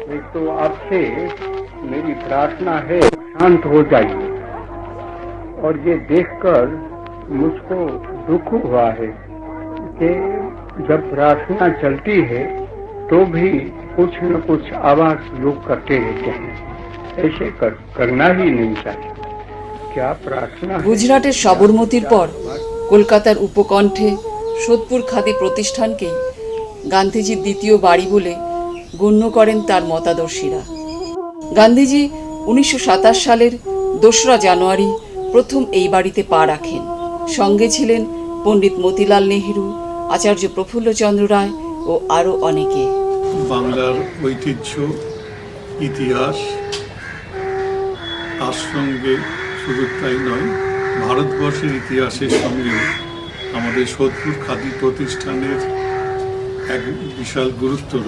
एक तो आपसे मेरी प्रार्थना है शांत हो जाइए। और ये देखकर मुझको दुख हुआ है कि जब प्रार्थना चलती है तो भी कुछ न कुछ आवाज लोग करते रहते हैं। ऐसे करना ही नहीं चाहिए। क्या प्रार्थना है? গুজরাটের সবরমতীর পর কলকাতার উপকণ্ঠে সোদপুর খাদি প্রতিষ্ঠানকেই গান্ধীজির দ্বিতীয় বাড়ি বলে গণ্য করেন তার মতাদর্শীরা। গান্ধীজি 1927 সালের 2রা জানুয়ারি প্রথম এই বাড়িতে পা রাখেন। সঙ্গে ছিলেন পণ্ডিত মতিলাল নেহেরু, আচার্য প্রফুল্লচন্দ্র রায় ও আরও অনেকে। বাংলার ঐতিহ্য, ইতিহাস, তার সঙ্গে শুধু তাই নয়, ভারতবর্ষের ইতিহাসের সঙ্গে আমাদের সোদপুর খাদি প্রতিষ্ঠানের এক বিশাল গুরুত্ব রয়েছে।